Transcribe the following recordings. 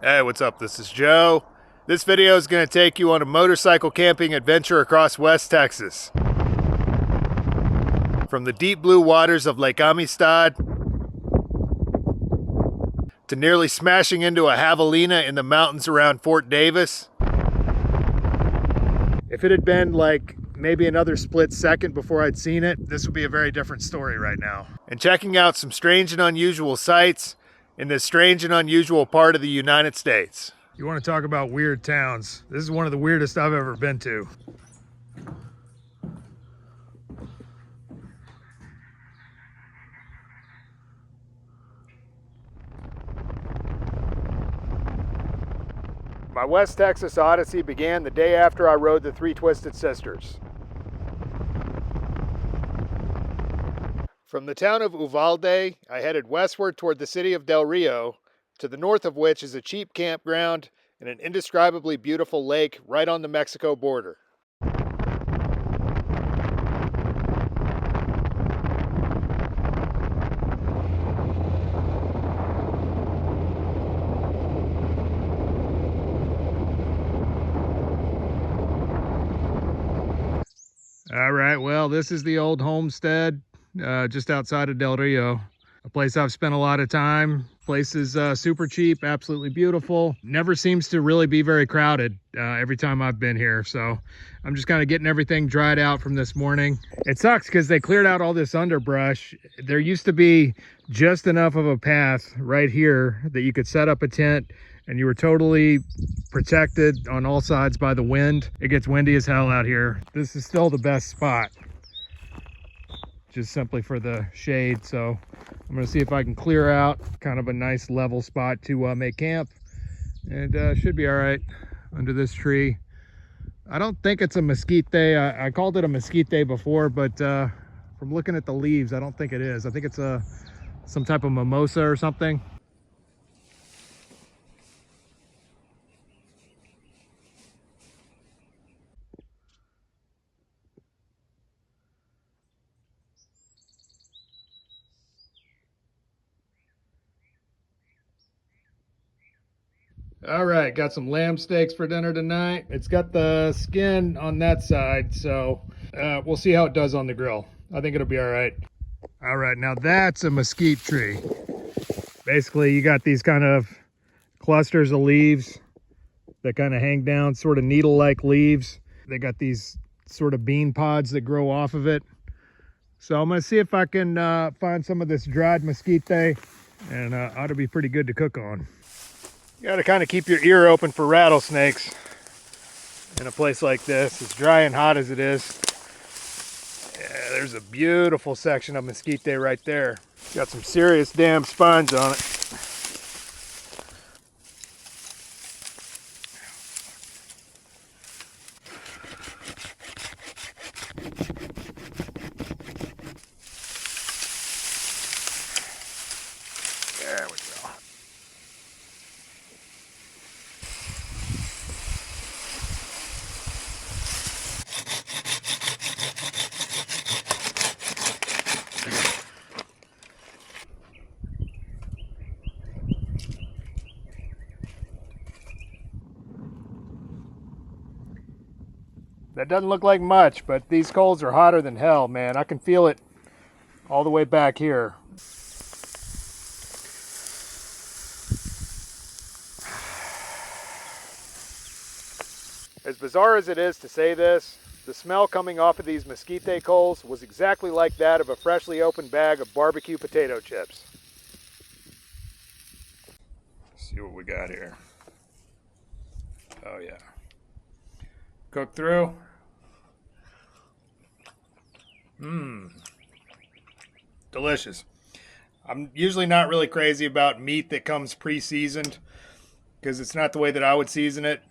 Hey, what's up? This is Joe. This video is going to take you on a motorcycle camping adventure across West Texas. From the deep blue waters of Lake Amistad to nearly smashing into a javelina in the mountains around Fortdavis. If it had been like maybe another split second before I'd seen it, this would be a very different story right now. And checking out some strange and unusual sights in this strange and unusual part of the United States. You want to talk about weird towns? This is one of the weirdest I've ever been to. My West Texas odyssey began the day after I rode the Three Twisted Sisters. From the town of Uvalde, I headed westward toward the city of Del Rio, to the north of which is a cheap campground and an indescribably beautiful lake right on the Mexico border. All right, well, this is the old homestead just outside of Del Rio. A place I've spent a lot of time. Place is super cheap, absolutely beautiful. Never seems to really be very crowded every time I've been here. So I'm just kind of getting everything dried out from this morning. It sucks because they cleared out all this underbrush. There used to be just enough of a path right here that you could set up a tent and you were totally protected on all sides by the wind. It gets windy as hell out here. This is still the best spot, just simply for the shade. So I'm gonna see if I can clear out kind of a nice level spot to make camp, and should be all right under this tree. I don't think it's a mesquite. I called it a mesquite before, but from looking at the leaves, I don't think it is. I think it's some type of mimosa or something. All right, got some lamb steaks for dinner tonight. It's got the skin on that side, so we'll see how it does on the grill. I think it'll be all right. All right, now that's a mesquite tree. Basically, you got these kind of clusters of leaves that kind of hang down, sort of needle-like leaves. They got these sort of bean pods that grow off of it. So I'm gonna see if I can find some of this dried mesquite, and ought to be pretty good to cook on. You gotta kind of keep your ear open for rattlesnakes in a place like this, as dry and hot as it is. Yeah, there's a beautiful section of mesquite right there. Got some serious damn spines on it. There we go. That doesn't look like much, but these coals are hotter than hell, man. I can feel it all the way back here. As bizarre as it is to say this, the smell coming off of these mesquite coals was exactly like that of a freshly opened bag of barbecue potato chips. Let's see what we got here. Oh yeah. Cooked through. Delicious. I'm usually not really crazy about meat that comes pre-seasoned because it's not the way that I would season it.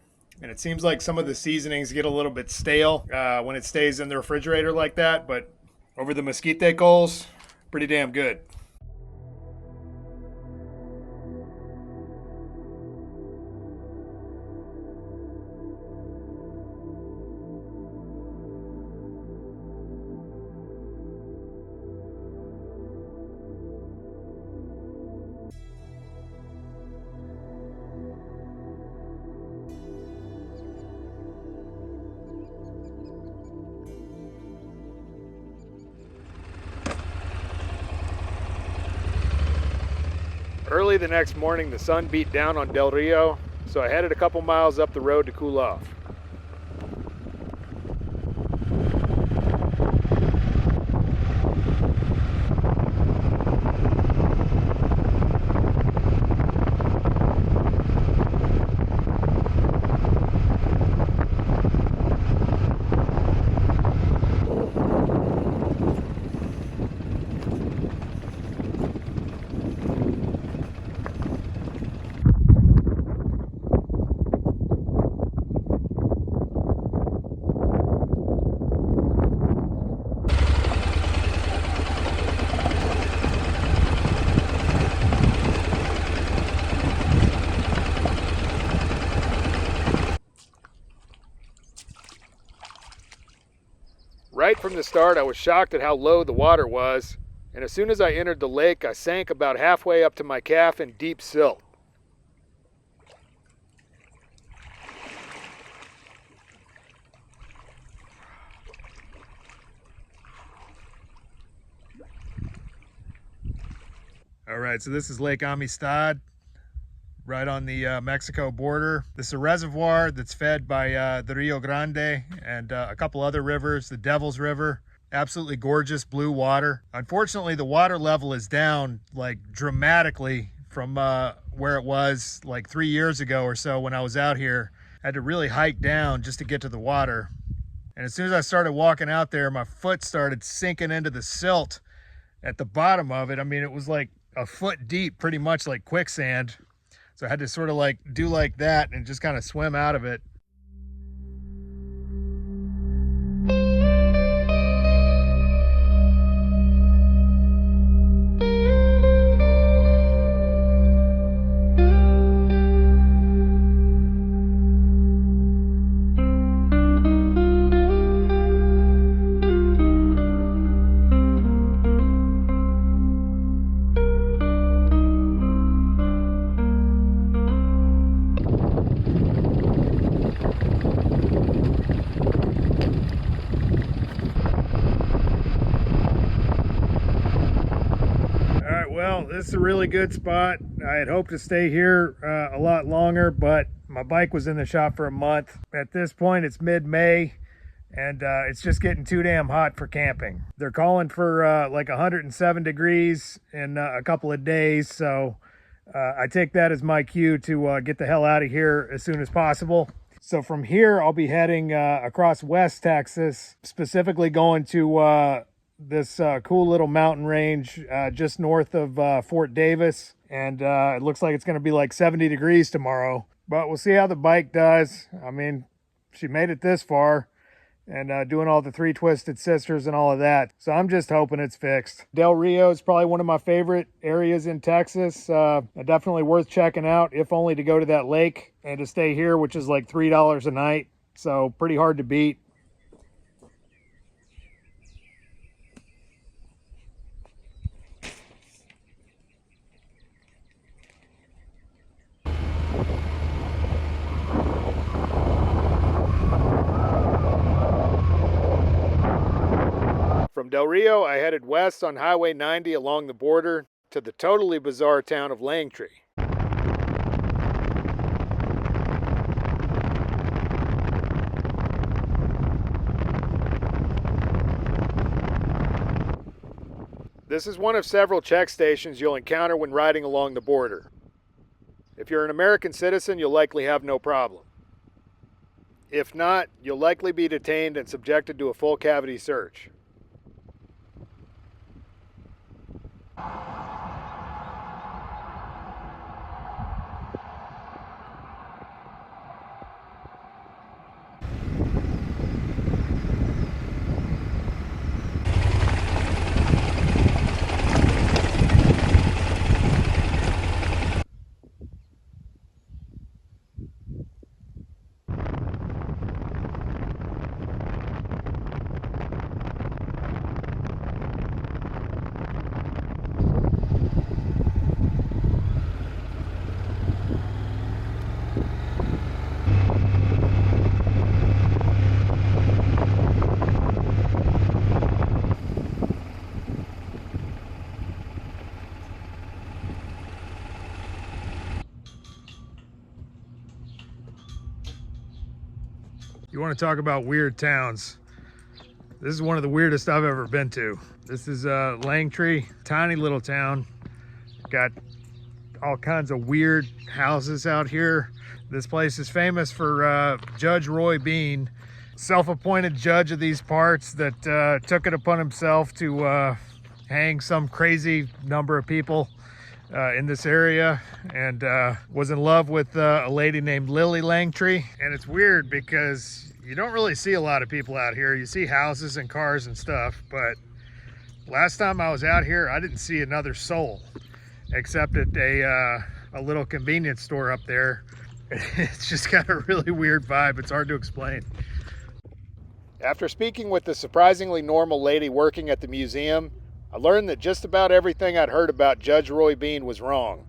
And it seems like some of the seasonings get a little bit stale when it stays in the refrigerator like that. But over the mesquite coals, pretty damn good. Early the next morning, the sun beat down on Del Rio, so I headed a couple miles up the road to cool off. Right from the start, I was shocked at how low the water was, and as soon as I entered the lake, I sank about halfway up to my calf in deep silt. All right, so this is Lake Amistad, right on the Mexico border. This is a reservoir that's fed by the Riogrande and a couple other rivers, the Devil's River. Absolutely gorgeous blue water. Unfortunately, the water level is down like dramatically from where it was like 3 years ago or so when I was out here. I had to really hike down just to get to the water. And as soon as I started walking out there, my foot started sinking into the silt at the bottom of it. I mean, it was like a foot deep, pretty much like quicksand. So I had to sort of like do like that and just kind of swim out of it. Well, this is a really good spot. I had hoped to stay here a lot longer, but my bike was in the shop for a month. At this point, it's mid-May, and it's just getting too damn hot for camping. They're calling for like 107 degrees in a couple of days, so I take that as my cue to get the hell out of here as soon as possible. So from here, I'll be heading across West Texas, specifically going to this cool little mountain range just north of Fort Davis, and it looks like it's going to be like 70 degrees tomorrow, but we'll see how the bike does. I mean, she made it this far, and doing all the 3 twisted sisters and all of that, so I'm just hoping it's fixed. Del Rio is probably one of my favorite areas in Texas. Definitely worth checking out, if only to go to that lake and to stay here, which is like $3 a night, so pretty hard to beat. From Del Rio, I headed west on Highway 90 along the border to the totally bizarre town of Langtry. This is one of several check stations you'll encounter when riding along the border. If you're an American citizen, you'll likely have no problem. If not, you'll likely be detained and subjected to a full cavity search. You want to talk about weird towns? This is one of the weirdest I've ever been to. This is Langtry, tiny little town. Got all kinds of weird houses out here. This place is famous for Judgeroybean, self-appointed judge of these parts that took it upon himself to hang some crazy number of people in this area, and was in love with a lady named Lily Langtry. And it's weird because you don't really see a lot of people out here. You see houses and cars and stuff, but last time I was out here, I didn't see another soul except at a little convenience store up there. It's just got a really weird vibe. It's hard to explain. After speaking with the surprisingly normal lady working at the museum, I learned that just about everything I'd heard about Judgeroybean was wrong.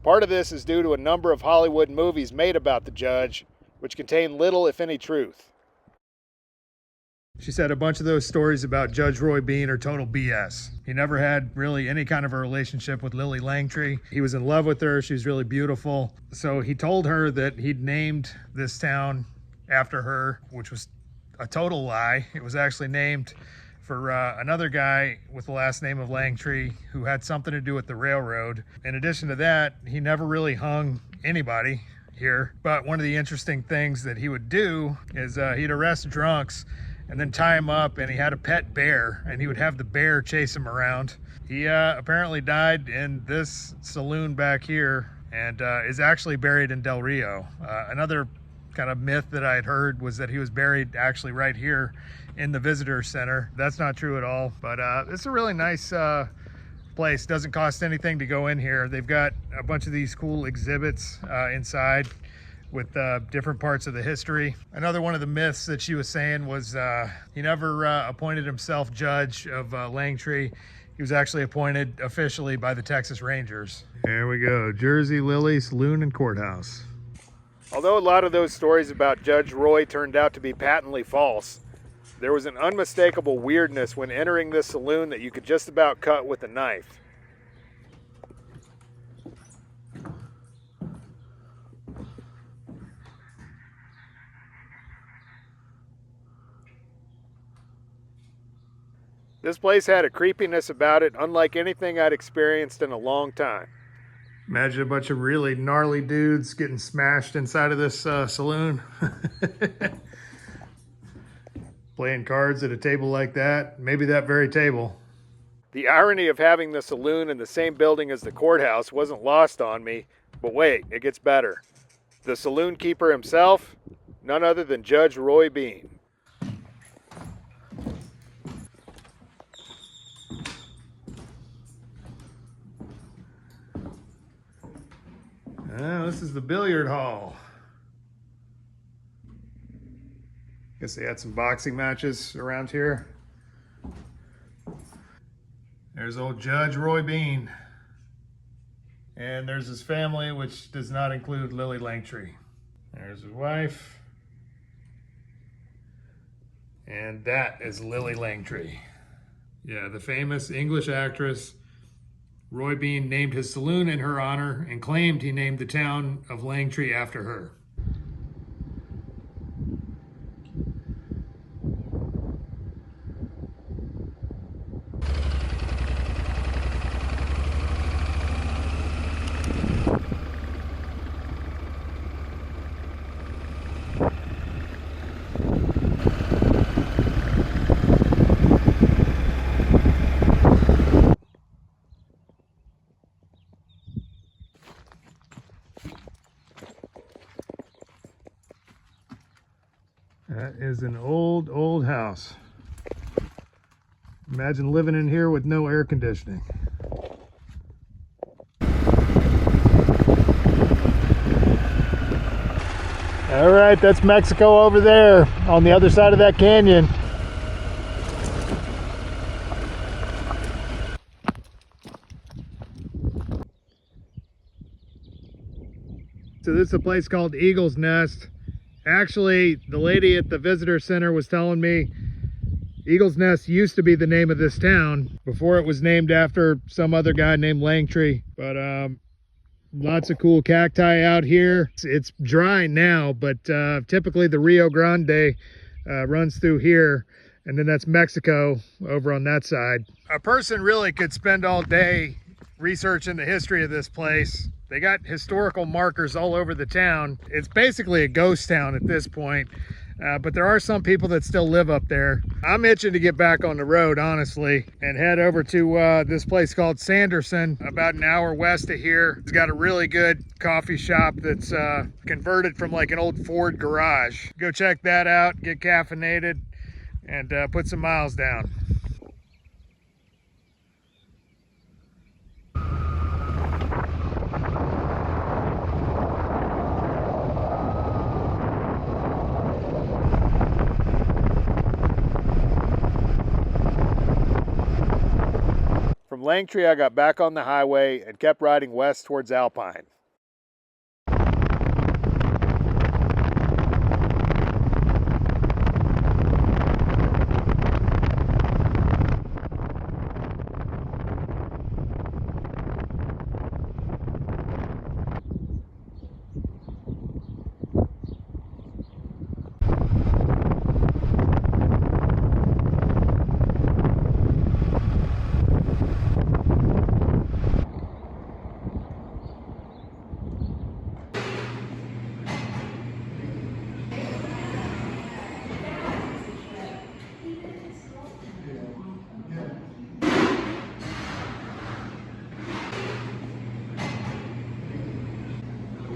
Part of this is due to a number of Hollywood movies made about the judge, which contain little, if any, truth. She said a bunch of those stories about Judgeroybean are total BS. He never had really any kind of a relationship with Lily Langtry. He was in love with her. She was really beautiful. So he told her that he'd named this town after her, which was a total lie. It was actually named for another guy with the last name of Langtry who had something to do with the railroad. In addition to that, he never really hung anybody here. But one of the interesting things that he would do is he'd arrest drunks and then tie him up, and he had a pet bear, and he would have the bear chase him around. He apparently died in this saloon back here, and is actually buried in Del Rio. Another kind of myth that I had heard was that he was buried actually right here in the visitor center. That's not true at all, but it's a really nice place. Doesn't cost anything to go in here. They've got a bunch of these cool exhibits inside with different parts of the history. Another one of the myths that she was saying was he never appointed himself judge of Langtry. He was actually appointed officially by the Texas Rangers. There we go, Jersey Lily Saloon and Courthouse. Although a lot of those stories about Judge Roy turned out to be patently false, there was an unmistakable weirdness when entering this saloon that you could just about cut with a knife. This place had a creepiness about it unlike anything I'd experienced in a long time. Imagine a bunch of really gnarly dudes getting smashed inside of this saloon. Playing cards at a table like that, maybe that very table. The irony of having the saloon in the same building as the courthouse wasn't lost on me, but wait, it gets better. The saloon keeper himself, none other than Judgeroybean. This is the billiard hall. Guess they had some boxing matches around here. There's old Judgeroybean. And there's his family, which does not include Lily Langtry. There's his wife. And that is Lily Langtry. Yeah, the famous English actress. Roybean named his saloon in her honor and claimed he named the town of Langtry after her. That is an old house. Imagine living in here with no air conditioning. All right, that's Mexico over there on the other side of that canyon. So this is a place called Eagle's Nest. Actually, the lady at the visitor center was telling me Eagle's Nest used to be the name of this town before it was named after some other guy named Langtry. But Lots of cool cacti out here. It's dry now, but typically the Rio Grande runs through here, and then that's Mexico over on that side. A person really could spend all day researching the history of this place. They got historical markers all over the town. It's basically a ghost town at this point. But there are some people that still live up there. I'm itching to get back on the road, honestly, and head over to this place called Sanderson, about an hour west of here. It's got a really good coffee shop that's converted from like an old Ford garage. Go check that out, get caffeinated, and put some miles down. From Langtry, I got back on the highway and kept riding west towards Alpine.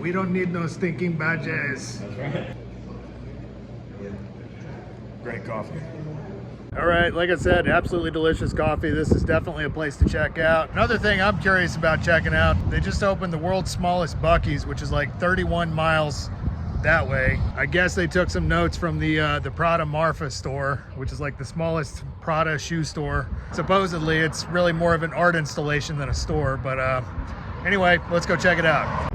We don't need no stinking badges. That's right. Great coffee. All right, like I said, absolutely delicious coffee. This is definitely a place to check out. Another thing I'm curious about checking out, they just opened the world's smallest Buc-ee's, which is like 31 miles that way. I guess they took some notes from the Pradamarfa store, which is like the smallest Prada shoe store. Supposedly, it's really more of an art installation than a store, but anyway, let's go check it out.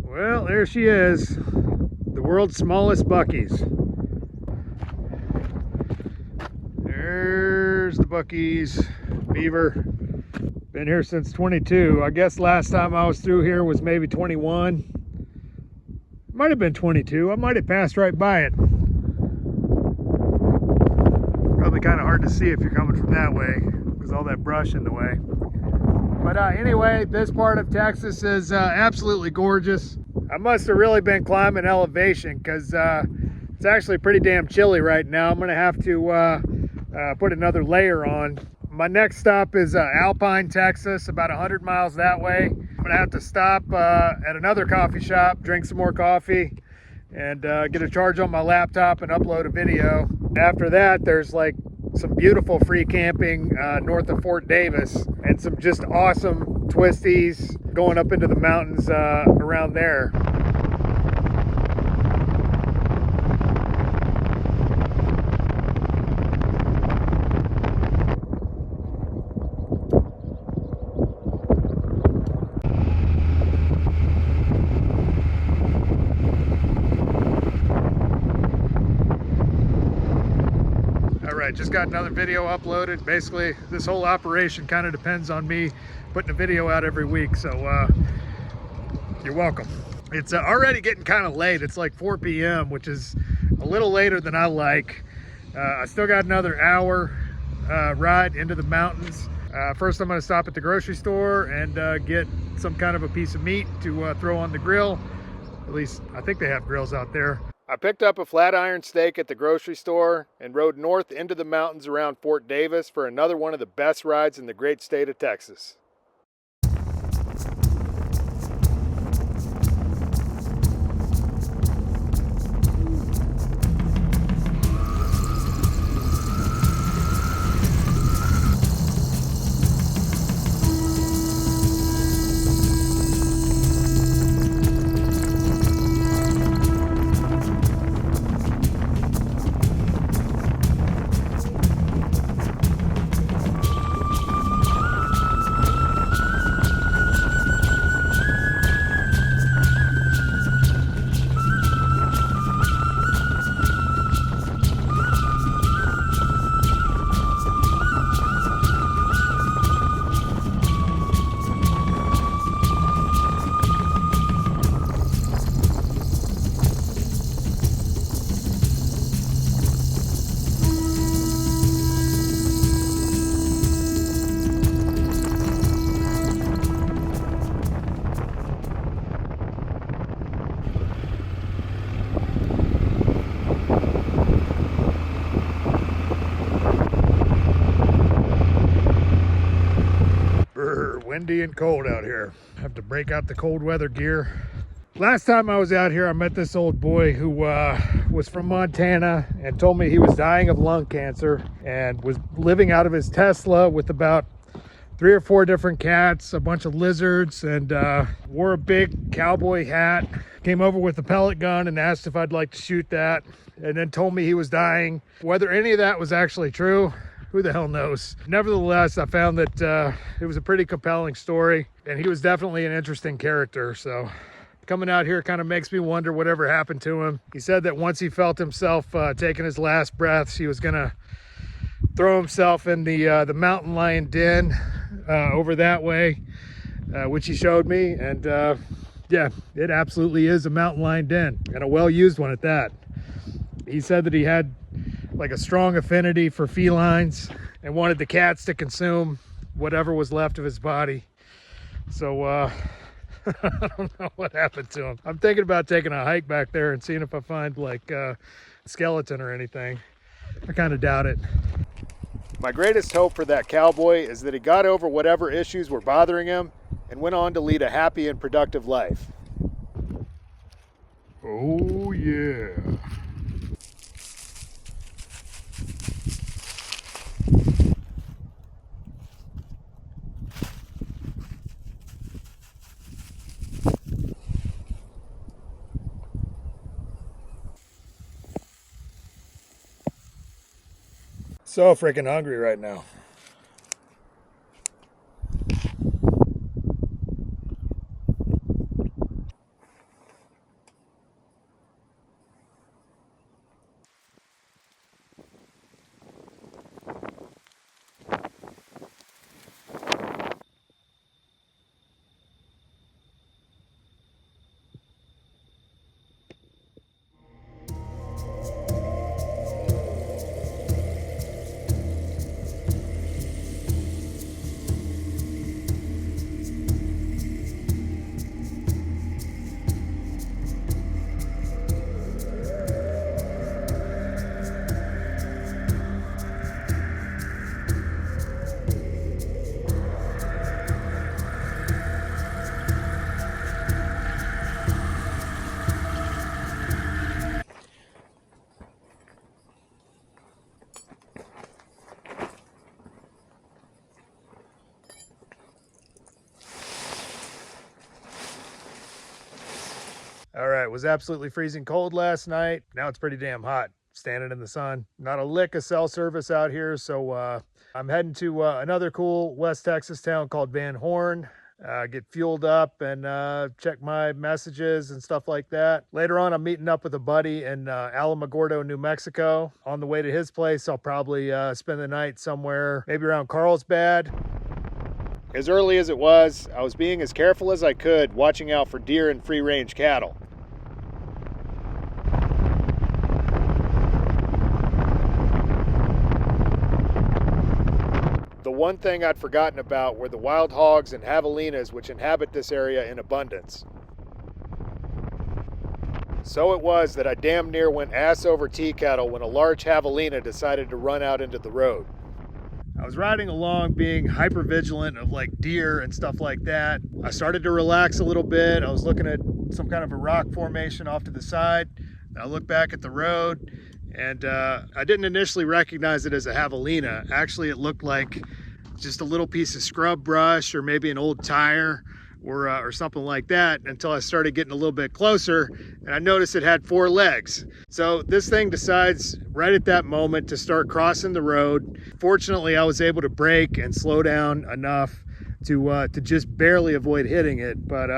Well, there she is, the world's smallest Buc-ee's. There's the Buc-ee's, Beaver. Been here since 22. I guess last time I was through here was maybe 21. Might have been 22. I might have passed right by it. Probably kind of hard to see if you're coming from that way because all that brush in the way. But anyway, this part of Texas is absolutely gorgeous. I must have really been climbing elevation because it's actually pretty damn chilly right now. I'm going to have to put another layer on. My next stop is Alpine, Texas, about 100 miles that way. I'm going to have to stop at another coffee shop, drink some more coffee, and get a charge on my laptop and upload a video. After that, there's like some beautiful free camping north of Fort Davis and some just awesome twisties going up into the mountains around there. Just got another video uploaded. Basically, this whole operation kind of depends on me putting a video out every week, so you're welcome. It's already getting kind of late. It's like 4 p.m., which is a little later than I like. I still got another hour ride into the mountains. First, I'm going to stop at the grocery store and get some kind of a piece of meat to throw on the grill. At least, I think they have grills out there. I picked up a flat iron steak at the grocery store and rode north into the mountains around Fort Davis for another one of the best rides in the great state of Texas. windy and cold out here. Have to break out the cold weather gear. Last time I was out here, I met this old boy who was from Montana and told me he was dying of lung cancer and was living out of his Tesla with about 3 or 4 different cats, a bunch of lizards, and wore a big cowboy hat. Came over with a pellet gun and asked if I'd like to shoot that, and then told me he was dying. Whether any of that was actually true, who the hell knows? Nevertheless, I found that it was a pretty compelling story, and he was definitely an interesting character. So coming out here kind of makes me wonder whatever happened to him. He said that once he felt himself taking his last breaths, he was gonna throw himself in the mountain lion den over that way, which he showed me. And yeah, it absolutely is a mountain lion den, and a well-used one at that. He said that he had like a strong affinity for felines and wanted the cats to consume whatever was left of his body. So I don't know what happened to him. I'm thinking about taking a hike back there and seeing if I find like a skeleton or anything. I kind of doubt it. My greatest hope for that cowboy is that he got over whatever issues were bothering him and went on to lead a happy and productive life. Oh yeah. So freaking hungry right now. All right, it was absolutely freezing cold last night. Now it's pretty damn hot standing in the sun. Not a lick of cell service out here, so I'm heading to another cool West Texas town called Van Horn. Get fueled up and check my messages and stuff like that. Later on, I'm meeting up with a buddy in Alamogordo, New Mexico. On the way to his place, I'll probably spend the night somewhere, maybe around Carlsbad. As early as it was, I was being as careful as I could, watching out for deer and free-range cattle. The one thing I'd forgotten about were the wild hogs and javelinas which inhabit this area in abundance. So it was that I damn near went ass over tea kettle when a large javelina decided to run out into the road. I was riding along being hyper vigilant of like deer and stuff like that. I started to relax a little bit. I was looking at some kind of a rock formation off to the side. And I looked back at the road, and I didn't initially recognize it as a javelina. Actually, it looked like just a little piece of scrub brush or maybe an old tire or something like that, until I started getting a little bit closer and I noticed it had 4 legs. So this thing decides right at that moment to start crossing the road. Fortunately, I was able to brake and slow down enough to just barely avoid hitting it. But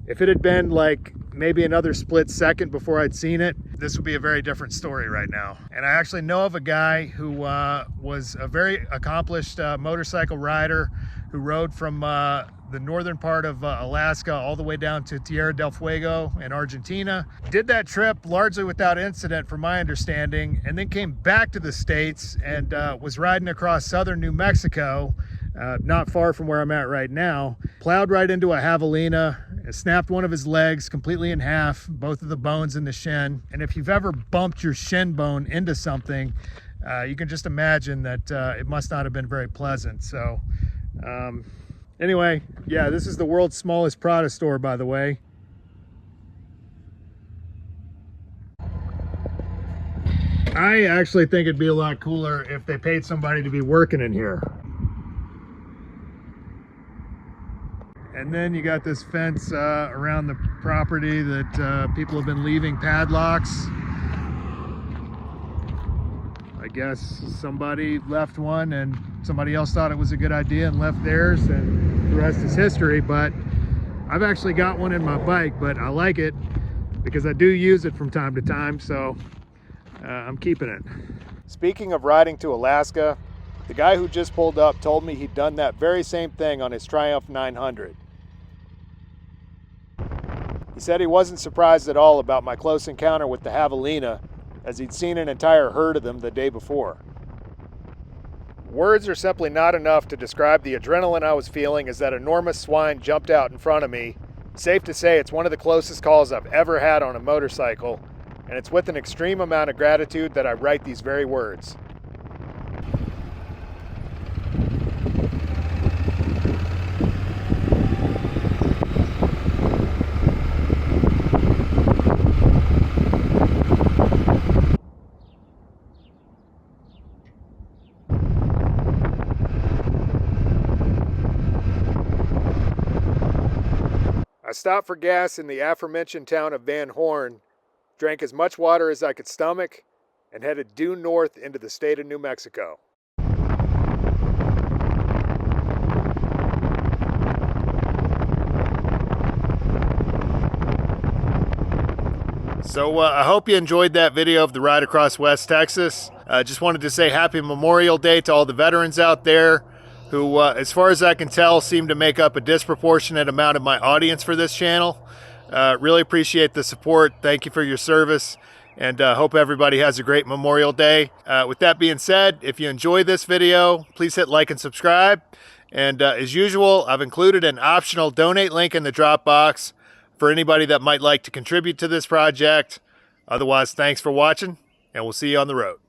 if it had been like maybe another split second before I'd seen it, this would be a very different story right now. And I actually know of a guy who was a very accomplished motorcycle rider who rode from the northern part of Alaska all the way down to Tierra del Fuego in Argentina. Did that trip largely without incident from my understanding, and then came back to the States and was riding across southern New Mexico, not far from where I'm at right now. Plowed right into a javelina, snapped one of his legs completely in half, both of the bones in the shin. And if you've ever bumped your shin bone into something, you can just imagine that it must not have been very pleasant. So Anyway, yeah, this is the world's smallest Prada store, by the way. I actually think it'd be a lot cooler if they paid somebody to be working in here. And then you got this fence around the property that people have been leaving padlocks. I guess somebody left one and somebody else thought it was a good idea and left theirs, and the rest is history. But I've actually got one in my bike, but I like it because I do use it from time to time, so I'm keeping it. Speaking of riding to Alaska, the guy who just pulled up told me he'd done that very same thing on his Triumph 900. He said he wasn't surprised at all about my close encounter with the Javelina, as he'd seen an entire herd of them the day before. Words are simply not enough to describe the adrenaline I was feeling as that enormous swine jumped out in front of me. Safe to say it's one of the closest calls I've ever had on a motorcycle, and it's with an extreme amount of gratitude that I write these very words. I stopped for gas in the aforementioned town of Van Horn, drank as much water as I could stomach, and headed due north into the state of New Mexico. So I hope you enjoyed that video of the ride across West Texas. Just wanted to say happy Memorial Day to all the veterans out there who, as far as I can tell, seem to make up a disproportionate amount of my audience for this channel. Really appreciate the support. Thank you for your service, and hope everybody has a great Memorial Day. With that being said, if you enjoyed this video, please hit like and subscribe. And as usual, I've included an optional donate link in the drop box for anybody that might like to contribute to this project. Otherwise, thanks for watching, and we'll see you on the road.